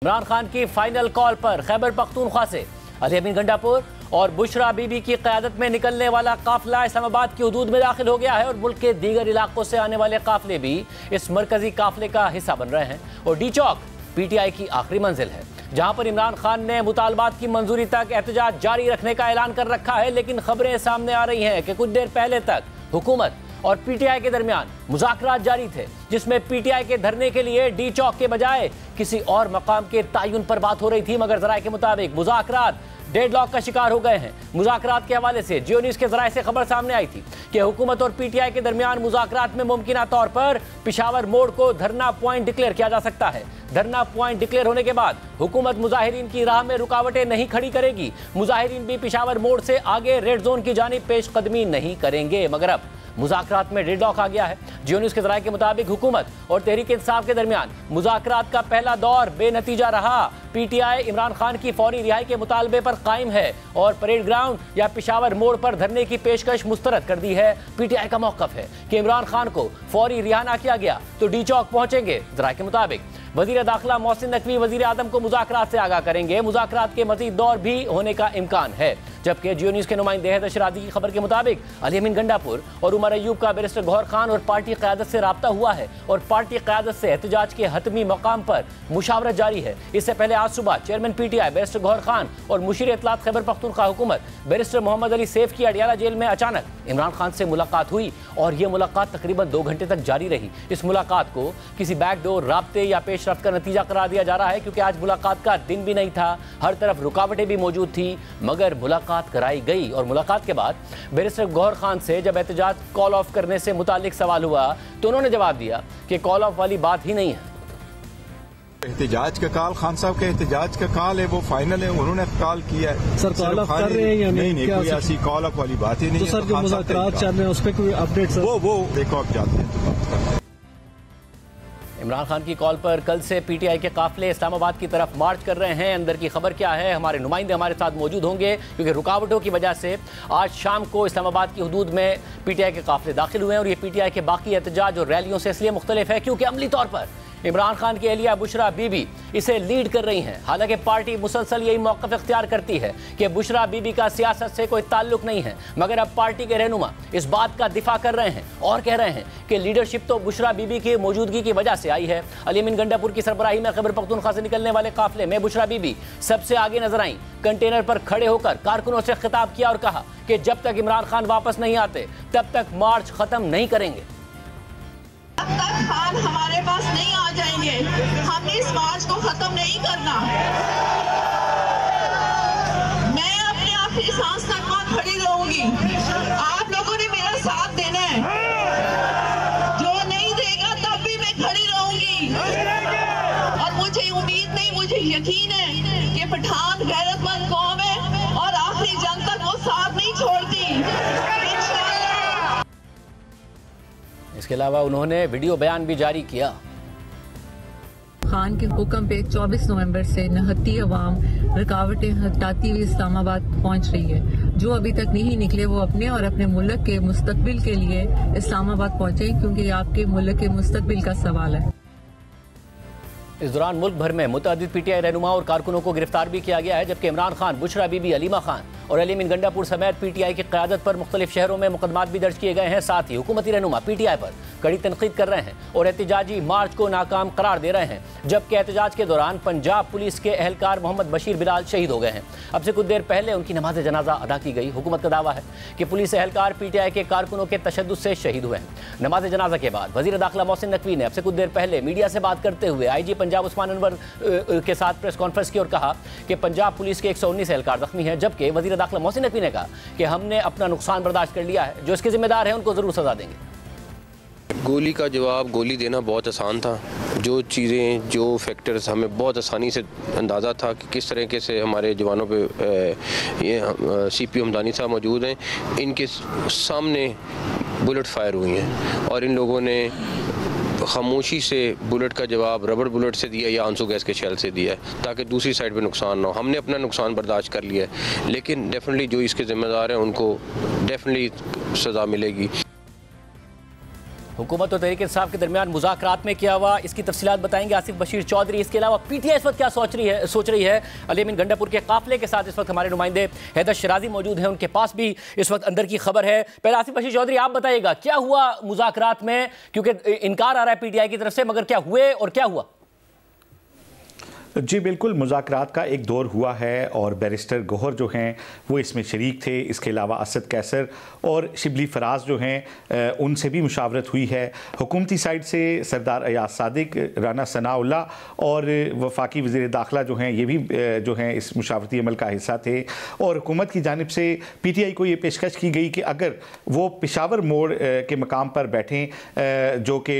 इमरान खान की final call पर खैबर पख्तूनख्वा से अली अमीन गंडापुर और बुशरा बीबी की क़यादत में निकलने वाला काफिला इस्लामाबाद की हदूद में दाखिल हो गया है और मुल्क के दीगर इलाकों से आने वाले काफिले भी इस मरकजी काफिले का हिस्सा बन रहे हैं। और डी चौक PTI की आखिरी मंजिल है, जहां पर इमरान खान ने मुतालबात की मंजूरी तक एहतजाज जारी रखने का ऐलान कर रखा है। लेकिन खबरें सामने आ रही हैं कि कुछ देर पहले तक हुकूमत और PTI के दरमियान मुज़ाकरात जारी थे, जिसमें PTI के धरने के लिए डी चौक के बजाय किसी और मकाम के तयन पर बात हो रही थी। मगर जराये के मुताबिक मुज़ाकरात डेडलॉक का शिकार हो गए हैं। मुज़ाकरात के हवाले से जियो न्यूज़ के जराये से खबर सामने आई थी कि हुकूमत और PTI के दरमियान मुज़ाकरात में मुमकिन तौर पर पिशावर मोड़ को धरना पॉइंट डिक्लेयर किया जा सकता है। धरना पॉइंट डिक्लेयर होने के बाद हुकूमत मुजाहिरीन की राह में रुकावटें नहीं खड़ी करेगी। मुजाहिरीन भी पिशावर मोड़ से आगे रेड जोन की जानिब पेश कदमी नहीं करेंगे। मगर अब मुज़ाकरात में डेडलॉक आ गया है। जियो न्यूज़ के ज़राये के मुताबिक हुकूमत और तहरीक इंसाफ के दरमियान मुज़ाकरात का पहला दौर बेनतीजा रहा। PTI इमरान खान की फौरी रिहाई के मुतालबे पर कायम है और परेड ग्राउंड या पिशावर मोड़ पर धरने की पेशकश मुस्तरद कर दी है। PTI का मौक़िफ़ है कि इमरान खान को फौरी रिहा ना किया गया तो डी चौक पहुंचेंगे। ज़राये के मुताबिक वज़ीर दाखिला मोहसिन नकवी वज़ीर आज़म को मुज़ाकरात से आगाह करेंगे। मुज़ाकरात के मज़ीद दौर भी होने का इम्कान है। जबकि जियो न्यूज़ के नुमाइंदे हैदर शरादी की खबर के मुताबिक अली अमीन गंडापुर और उमर अयूब का बैरिस्टर गौहर खान और पार्टी क़यादत से राब्ता हुआ है और पार्टी क़यादत से एहतजाज के हतमी मकाम पर मुशावरत जारी है। इससे पहले आज सुबह chairman PTI barrister Gohar Khan और मुशीर इत्तलात खैबर पख्तूनख्वा हुकूमत बैरिस्टर मोहम्मद अली सैफ की अडियाला जेल में अचानक इमरान खान से मुलाकात हुई और यह मुलाकात तकरीबन 2 घंटे तक जारी रही। इस मुलाकात को किसी बैकडोर राब्ते या पेशरफ्त का नतीजा करार दिया जा रहा है, क्योंकि आज मुलाकात का दिन भी नहीं था, हर तरफ रुकावटें भी मौजूद थी, मगर मुलाकात कराई गई। और मुलाकात के बाद बैरिस्टर गौहर खान से जब एहतजाज कॉल ऑफ करने से मुतालिक सवाल हुआ तो उन्होंने जवाब दिया कि कॉल ऑफ वाली बात ही नहीं है। एहतजाज का कॉल खान साहब के एहतजाज का कॉल है, वो फाइनल है, उन्होंने कॉल किया है। सर कॉल ऑफ कर रहे हैं या नहीं? कोई ऐसी कॉल ऑफ वाली बात ही नहीं तो है। सर जो मुज़ाकरात चल रहे हैं उस पर कोई अपडेट सर? वो देखो आप जाते हैं। इमरान खान की कॉल पर कल से PTI के काफिले इस्लामाबाद की तरफ मार्च कर रहे हैं। अंदर की खबर क्या है, हमारे नुमाइंदे हमारे साथ मौजूद होंगे, क्योंकि रुकावटों की वजह से आज शाम को इस्लामाबाद की हदूद में PTI के काफिले दाखिल हुए हैं। और ये PTI के बाकी एहतजाज और रैलियों से इसलिए मुख्तलिफ है क्योंकि अमली तौर पर इमरान खान की अहलिया बुशरा बीबी इसे लीड कर रही हैं। हालांकि पार्टी मुसलसल यही मौक़िफ़ इख्तियार करती है कि बुशरा बीबी का सियासत से कोई ताल्लुक नहीं है, मगर अब पार्टी के रहनुमा इस बात का दिफा कर रहे हैं और कह रहे हैं कि लीडरशिप तो बुशरा बीबी की मौजूदगी की वजह से आई है। अली अमीन गंडापुर की सरबराही में खैबर पख्तूनख्वा से निकलने वाले काफिले में बुशरा बीबी सबसे आगे नजर आई। कंटेनर पर खड़े होकर कारकुनों से खिताब किया और कहा कि जब तक इमरान खान वापस नहीं आते तब तक मार्च खत्म नहीं करेंगे। जब तक खान हमारे पास नहीं आ जाएंगे हमने इस मार्च को खत्म नहीं करना। मैं अपने आखिरी सांस तक वहां खड़ी रहूंगी। आप लोगों ने मेरा साथ देना है, जो नहीं देगा तब भी मैं खड़ी रहूंगी। और मुझे उम्मीद नहीं, मुझे यकीन है कि पठान गैरतमंद कौम है और आखिरी जंग तक वो साथ नहीं छोड़ती। इसके अलावा उन्होंने वीडियो बयान भी जारी किया। खान के हुक्म पे 24 नवंबर से नहत्ती अवाम रुकावटें हटाती हुई इस्लामाबाद पहुंच रही है। जो अभी तक नहीं निकले वो अपने और अपने मुल्क के मुस्तकबिल के लिए इस्लामाबाद पहुंचे, क्योंकि आपके मुल्क के मुस्तकबिल का सवाल है। इस दौरान मुल्क भर में मुतअद्दिद PTI रहनुमा और कारकुनों को गिरफ्तार भी किया गया है, जबकि इमरान खान, बुशरा बीबी, अलीमा खान और अली अमीन गंडापुर समेत PTI की क़यादत पर मुख्तलिफ शहरों में मुकदमात भी दर्ज किए गए हैं। साथ ही हुकूमती रहनुमा PTI पर कड़ी तनकीद कर रहे हैं और एहतजाजी मार्च को नाकाम करार दे रहे हैं। जबकि एहतजाज के दौरान पंजाब पुलिस के एहलकार मोहम्मद बशीर बिलाल शहीद हो गए हैं। अब से कुछ देर पहले उनकी नमाज जनाजा अदा की गई। हुकूमत का दावा है कि पुलिस एहलकार PTI के कारकुनों के तशद्दुद से शहीद हुए हैं। नमाज जनाजा के बाद वज़ीर दाखिला मोहसिन नकवी ने अब से कुछ देर पहले मीडिया से बात करते हुए IG पंजाब उस्मान अनवर के साथ प्रेस कॉन्फ्रेंस की और कहा कि पंजाब पुलिस के 119 एहलकार जख्मी हैं। जबकि वज़ीर दाखिला मोहसिन नकवी ने कहा कि हमने अपना नुकसान बर्दाश्त कर लिया है, जो इसके जिम्मेदार हैं उनको ज़रूर सजा देंगे। गोली का जवाब गोली देना बहुत आसान था। जो चीज़ें, जो फैक्टर्स हमें बहुत आसानी से अंदाज़ा था कि किस तरीके से हमारे जवानों पे ये CPO हमदानी साहब मौजूद हैं, इनके सामने बुलेट फायर हुई हैं और इन लोगों ने खामोशी से बुलेट का जवाब रबड़ बुलेट से दिया या आंसू गैस के शेल से दिया है, ताकि दूसरी साइड पे नुकसान ना हो। हमने अपना नुकसान बर्दाश्त कर लिया है, लेकिन डेफिनेटली जो इसके ज़िम्मेदार हैं उनको डेफिनेटली सज़ा मिलेगी। हुकूमत और तहरीक इंसाफ के दरमियान मुज़ाकरात में क्या हुआ, इसकी तफसीलात बताएंगे आसिफ बशीर चौधरी। इसके अलावा पीटीआई इस वक्त क्या सोच रही है। अली अमीन गंडापुर के काफिले के साथ इस वक्त हमारे नुमाइंदे हैदर शराजी मौजूद हैं, उनके पास भी इस वक्त अंदर की खबर है। पहले आसिफ बशीर चौधरी आप बताइएगा क्या हुआ मुज़ाकरात में, क्योंकि इनकार आ रहा है पीटीआई की तरफ से, मगर क्या हुए और क्या हुआ? जी बिल्कुल, मुज़ाकरात का एक दौर हुआ है और बैरिस्टर गौहर जो हैं वो इसमें शरीक थे। इसके अलावा असद कैसर और शिबली फराज जो हैं उनसे भी मुशावरत हुई है। हुकूमती साइड से सरदार अयाज सादिक, राना सनाउल्ला और वफाकी वज़ीर दाखिला जो हैं ये भी जो हैं इस मुशावरती अमल का हिस्सा थे। और हुकूमत की जानिब से पीटीआई को ये पेशकश की गई कि अगर वो पेशावर मोड़ के मकाम पर बैठें, जो कि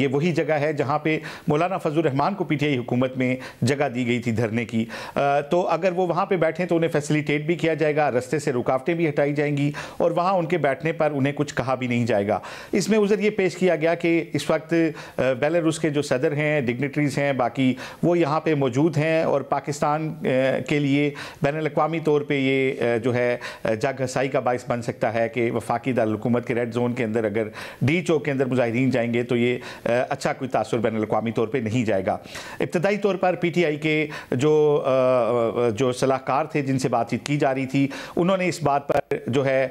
ये वही जगह है जहाँ पे मौलाना फजलुर रहमान को पीटीआई हुकूमत में जगह दी गई थी धरने की, तो अगर वो वहाँ पे बैठें तो उन्हें फैसिलिटेट भी किया जाएगा, रास्ते से रुकावटें भी हटाई जाएंगी और वहाँ उनके बैठने पर उन्हें कुछ कहा भी नहीं जाएगा। इसमें उधर ये पेश किया गया कि इस वक्त बेलारूस के जो सदर हैं, डिग्नेटरीज़ हैं, बाकी वो यहाँ पे मौजूद हैं और पाकिस्तान के लिए बैनुल-अक़वामी तौर पर ये जो है जग हसाई का बाइस बन सकता है कि वफाकी दारुल-हुकूमत के रेड जोन के अंदर अगर डी चौक के अंदर मुजाहिदीन जाएंगे तो ये अच्छा कोई तासुर बैनुल-अक़वामी तौर पर नहीं जाएगा। इब्तदाई तौर पर पीटीआई के जो सलाहकार थे जिनसे बातचीत की जा रही थी, उन्होंने इस बात पर जो है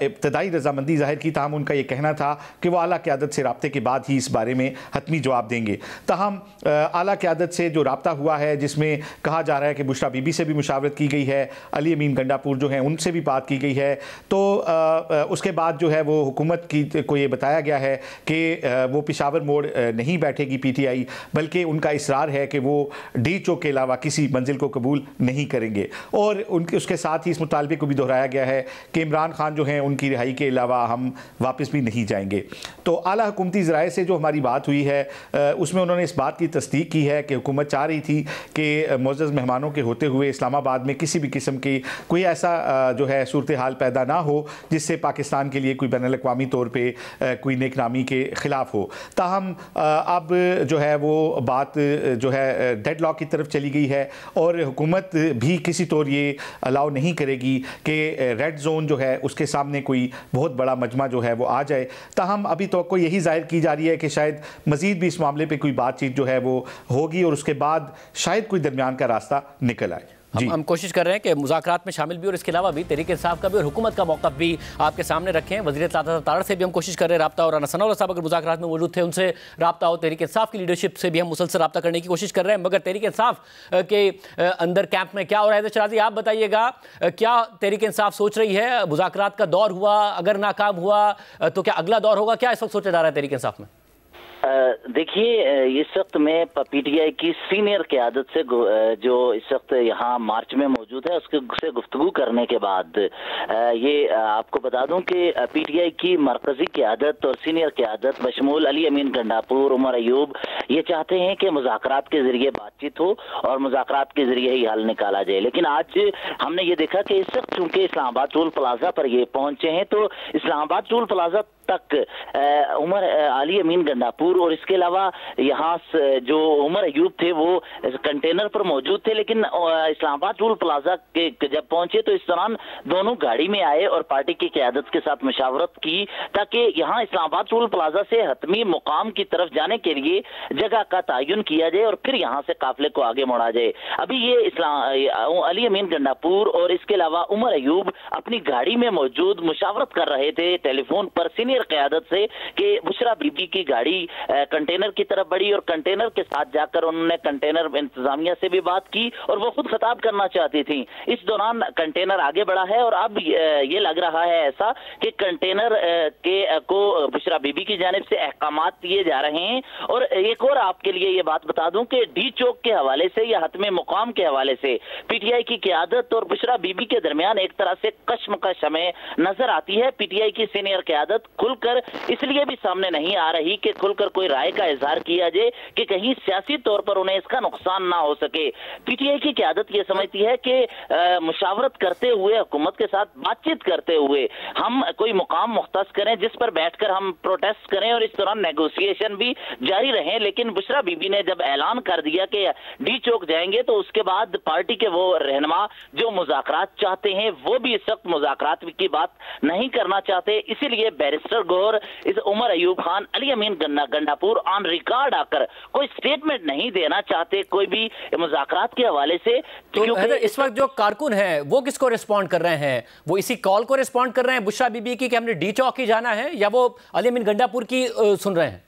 इब्तदाई रजामंदी जाहिर की, ताहम उनका ये कहना था कि वो आला क़यादत से राब्ते के बाद ही इस बारे में हतमी जवाब देंगे। ताहम आला क़यादत से जो राब्ता हुआ है जिसमें कहा जा रहा है कि बुशरा बीबी से भी मुशावरत की गई है, अली अमीन गंडापुर जो हैं उनसे भी बात की गई है, तो उसके बाद जो है वो हुकूमत को ये बताया गया है कि वो पेशावर मोड़ नहीं बैठेगी पीटीआई, बल्कि उनका इसरार है कि वो डी चौक के अलावा किसी मंजिल को कबूल नहीं करेंगे। और उसके साथ ही इस मुतालबे को भी दोहराया गया है कि इमरान खान जो हैं उनकी रिहाई के अलावा हम वापस भी नहीं जाएंगे। तो आला हुकूमती ज़राए से जो हमारी बात हुई है उसमें उन्होंने इस बात की तस्दीक की है कि हुकूमत चाह रही थी कि मुअज़्ज़ज़ मेहमानों के होते हुए इस्लामाबाद में किसी भी किस्म की कोई ऐसा जो है सूरत हाल पैदा ना हो जिससे पाकिस्तान के लिए कोई बैनुल-अक़वामी तौर पर कोई नेकनामी के ख़िलाफ़ हो। ताहम अब जो है वो बात जो है डेडलॉक की तरफ चली गई है और हुकूमत भी किसी तौर ये अलाउ नहीं करेगी कि रेड जोन जो है उसके सामने कोई बहुत बड़ा मजमा जो है वो आ जाए। ताहम अभी तो कोई यही जाहिर की जा रही है कि शायद मज़ीद भी इस मामले पे कोई बातचीत जो है वो होगी और उसके बाद शायद कोई दरमियान का रास्ता निकल आए। हम कोशिश कर रहे हैं कि मुज़ाकरात में शामिल भी और इसके अलावा भी तहरीक इंसाफ का भी और हुकूमत का मौक़िफ़ भी आपके सामने रखें। वज़ीर तारड़ से भी हम कोशिश कर रहे हैं रब्ता, और राना सनाउल्लाह साहब अगर मुज़ाकरात में मौजूद थे उनसे रब्ता हो, तहरीक इंसाफ की लीडरशिप से भी हम मुसलसल रब्ता करने की कोशिश कर रहे हैं। मगर तहरीक इंसाफ के अंदर कैंप में क्या हो रहा है, शराजी आप बताइएगा, क्या तहरीक इंसाफ सोच रही है? मुज़ाकरात का दौर हुआ, अगर नाकाम हुआ तो क्या अगला दौर होगा? क्या इस वक्त सोचा जा रहा है तहरीक इंसाफ में? देखिए, इस वक्त में पीटीआई की सीनियर क़यादत से जो इस वक्त यहाँ मार्च में मौजूद है उससे गुफ्तगू करने के बाद ये आपको बता दूं कि पीटीआई की मरकजी क़यादत और सीनियर क़यादत बशमूल अली अमीन गंडापुर, उमर अयूब ये चाहते हैं कि मुज़ाकरात के ज़रिए बातचीत हो और मुज़ाकरात के ज़रिए ही हल निकाला जाए। लेकिन आज हमने ये देखा कि इस वक्त चूँकि इस्लामाबाद टोल प्लाजा पर ये पहुँचे हैं तो इस्लामाबाद टोल प्लाजा तक उमर अली अमीन गंडापुर और इसके अलावा यहाँ जो उमर अयूब थे वो कंटेनर पर मौजूद थे, लेकिन इस्लामाबाद टोल प्लाजा के जब पहुंचे तो इस दौरान दोनों गाड़ी में आए और पार्टी की क़यादत के साथ मशावरत की ताकि यहाँ इस्लामाबाद टोल प्लाजा से हतमी मुकाम की तरफ जाने के लिए जगह का तयन किया जाए और फिर यहाँ से काफिले को आगे मोड़ा जाए। अभी ये अली अमीन गंडापुर और इसके अलावा उमर अयूब अपनी गाड़ी में मौजूद मुशावरत कर रहे थे टेलीफोन पर सीनियर क़यादत से कि बुशरा बीबी की गाड़ी कंटेनर की तरफ बढ़ी और कंटेनर के साथ जाकर उन्होंने कंटेनर इंतजामिया से भी बात की और वो खुद खिताब करना चाहती थी। इस दौरान कंटेनर आगे बढ़ा है और अब ये लग रहा है ऐसा कि कंटेनर को बुशरा बीबी की जानिब से अहकामात दिए जा रहे हैं। और एक और आपके लिए ये बात बता दूं कि डी चौक के हवाले से या हतमे मुकाम के हवाले से पीटीआई की क़यादत और बुशरा बीबी के दरमियान एक तरह से कशमकश हमें नजर आती है। पीटीआई की सीनियर क़यादत खुलकर इसलिए भी सामने नहीं आ रही कि खुलकर कोई राय का इजहार किया जाए कि कहीं सियासी तौर पर उन्हें इसका नुकसान ना हो सके। पीटीआई की क़यादत ये समझती है कि मुशावरत करते हुए, हुकूमत के साथ बातचीत करते हुए हम कोई मुकाम मुख्तस करें जिस पर बैठकर हम प्रोटेस्ट करें और इस दौरान नेगोशिएशन भी जारी रहें। लेकिन बुशरा बीबी ने जब ऐलान कर दिया कि डी चौक जाएंगे तो उसके बाद पार्टी के वो रहनुमा जो मुज़ाकरात चाहते हैं वो भी इस वक्त मुज़ाकरात की बात नहीं करना चाहते। इसीलिए बैरिस्टर बैरिस्टर गौहर, इस उमर अयूब खान, अली अमीन गंडापुर ऑन रिकॉर्ड आकर कोई स्टेटमेंट नहीं देना चाहते कोई भी मुज़ाकरात के हवाले से। तो इस वक्त जो कारकुन है वो किसको रिस्पॉन्ड कर रहे हैं? वो इसी कॉल को रिस्पॉन्ड कर रहे हैं बुशरा बीबी की कि हमने डी चौक ही जाना है, या वो अली अमीन गंडापुर की सुन रहे हैं?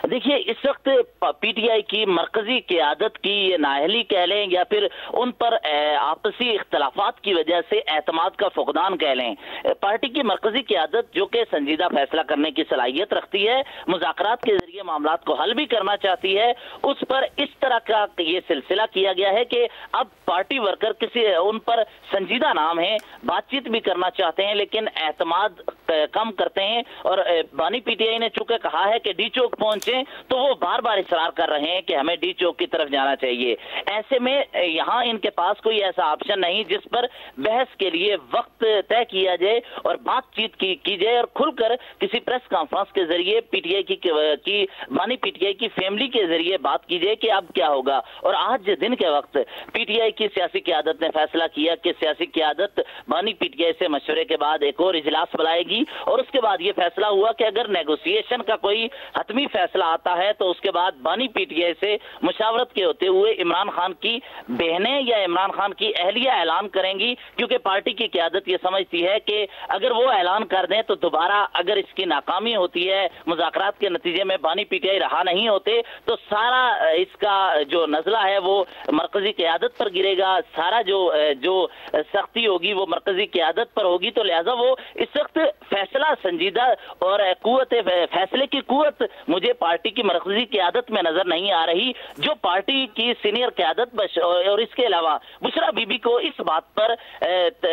देखिए, इस वक्त पीटीआई की मरकजी क़यादत की नाअहली कह लें या फिर उन पर आपसी इख्तलाफात की वजह से एतमाद का फुकदान कह लें, पार्टी की मरकजी क़यादत जो कि संजीदा फैसला करने की सलाहियत रखती है, मुज़ाकरात के जरिए मामलात को हल भी करना चाहती है, उस पर इस तरह का ये सिलसिला किया गया है कि अब पार्टी वर्कर किसी उन पर संजीदा नाम है, बातचीत भी करना चाहते हैं लेकिन एतमाद कम करते हैं। और बानी पीटीआई ने चूंकि कहा है कि डी चौक पहुंचे, तो वो बार बार इसरार कर रहे हैं कि हमें डी चौक की तरफ जाना चाहिए। ऐसे में यहाँ इनके पास कोई ऐसा ऑप्शन नहीं जिस पर बहस के लिए वक्त तय किया जाए और बातचीत की जाए और खुलकर किसी प्रेस कॉन्फ्रेंस के जरिए पीटीआई की बानी पीटीआई की फैमिली के जरिए बात की जाए कि अब क्या होगा। और आज दिन के वक्त पीटीआई की सियासी क़यादत ने फैसला किया कि सियासी क़यादत बानी पीटीआई से मशवरे के बाद एक और इजलास बुलाएगी और उसके बाद ये फैसला हुआ कि अगर नेगोशिएशन का कोई हतमी फैसला आता है तो उसके बाद बानी पीटीआई से मुशावरत के होते हुए इमरान खान की बहनें या इमरान खान की अहलिया ऐलान करेंगी, क्योंकि पार्टी की क़यादत ये समझती है कि अगर वो ऐलान कर दें तो दोबारा अगर इसकी नाकामी होती है, मुज़ाकरात के नतीजे में बानी पीटीआई रहा नहीं होते, तो सारा इसका जो नज़ला है वो मरकजी क़यादत पर गिरेगा, सारा जो सख्ती होगी वो मरकजी क़यादत पर होगी। तो लिहाजा वो इस वक्त फैसला संजीदा और कुव्वत फैसले की कुव्वत मुझे पार्टी की मरकजी क़यादत में नजर नहीं आ रही, जो पार्टी की सीनियर क़यादत और इसके अलावा बुशरा बीबी को इस बात पर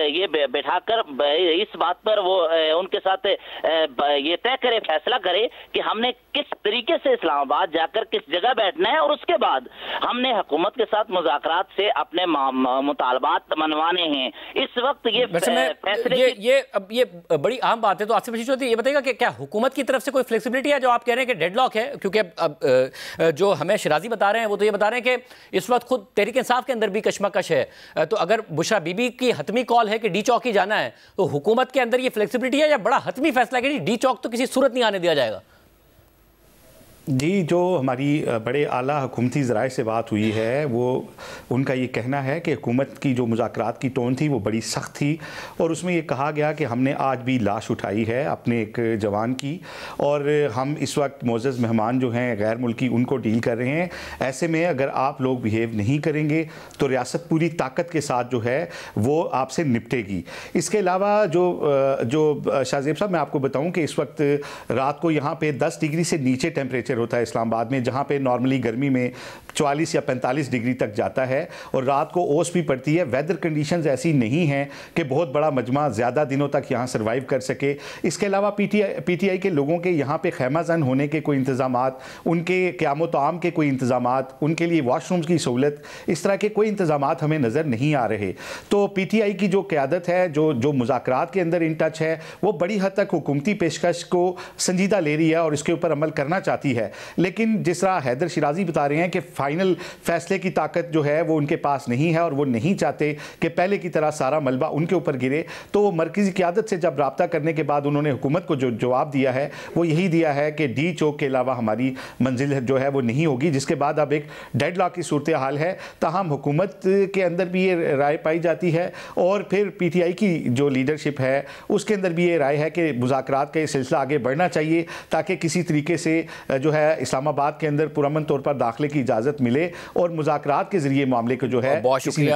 ये बैठाकर इस बात पर वो उनके साथ ये तय करे, फैसला करे कि हमने किस तरीके से इस्लामाबाद जाकर किस जगह बैठना है और उसके बाद हमने हुकूमत के साथ मुज़ाकरात से अपने मुतालबात मनवाने हैं। इस वक्त ये फैसले अब ये बड़ी अहम बात है। तो आसिफ रशीद, ये बताइएगा कि क्या हुकूमत की तरफ से कोई फ्लेक्सिबिलिटी है? जो आप कह रहे हैं कि डेडलॉक है, क्योंकि अब जो हमें शिराजी बता रहे हैं वो तो ये बता रहे हैं कि इस वक्त खुद तहरीक इंसाफ के अंदर भी कशमकश है, तो अगर बुशरा बीबी की हतमी कॉल है कि डी चौक ही जाना है, तो हुकूमत के अंदर ये फ्लेक्सिबिलिटी है या बड़ा हतमी फैसला है कि डी चौक तो किसी सूरत नहीं आने दिया जाएगा? जी, जो हमारी बड़े आला हुकूमती ज़राए से बात हुई है वो उनका ये कहना है कि हुकूमत की जो मुज़ाकरात की टोन थी वो बड़ी सख्त थी और उसमें ये कहा गया कि हमने आज भी लाश उठाई है अपने एक जवान की और हम इस वक्त मोअज़्ज़ज़ मेहमान जो हैं गैर मुल्की उनको डील कर रहे हैं। ऐसे में अगर आप लोग बिहेव नहीं करेंगे तो रियासत पूरी ताकत के साथ जो है वो आपसे निपटेगी। इसके अलावा जो शाहज़ेब साहब, मैं आपको बताऊँ कि इस वक्त रात को यहाँ पर 10 डिग्री से नीचे टेम्परेचर होता है इस्लामाबाद में, जहाँ पे नॉर्मली गर्मी में 44 या 45 डिग्री तक जाता है और रात को ओस भी पड़ती है। वेदर कंडीशंस ऐसी नहीं हैं कि बहुत बड़ा मजमा ज़्यादा दिनों तक यहाँ सर्वाइव कर सके। इसके अलावा पीटीआई के लोगों के यहाँ पे खैमाजन होने के कोई इंतज़ामात, उनके क़याम ताम के कोई इंतज़ामात, उनके लिए वाशरूम्स की सहूलत, इस तरह के कोई इंतज़ामात हमें नज़र नहीं आ रहे। तो पीटीआई की जो क़यादत है, जो मुज़ाकरात के अंदर इन टच है, वो बड़ी हद तक हुकूमती पेशकश को संजीदा ले रही है और इसके ऊपर अमल करना चाहती है। लेकिन जिस तरह हैदर शिराजी बता रहे हैं कि फाइनल फैसले की ताकत जो है वो उनके पास नहीं है और वो नहीं चाहते कि पहले की तरह सारा मलबा उनके ऊपर गिरे, तो वो मरकज़ी क़यादत से जब रब्ता करने के बाद उन्होंने हुकूमत को जो जवाब दिया है वो यही दिया है कि डी चौक के अलावा हमारी मंजिल जो है वो नहीं होगी, जिसके बाद अब एक डेडलॉक की सूरत हाल है। ताहम हुकूमत के अंदर भी ये राय पाई जाती है और फिर पीटीआई की जो लीडरशिप है उसके अंदर भी ये राय है कि मुज़ाकरात का ये सिलसिला आगे बढ़ना चाहिए ताकि किसी तरीके से जो है इस्लामाबाद के अंदर पुरअमन तौर पर दाखिले की इजाज़त मिले और मुज़ाकरात के ज़रिए मामले को जो है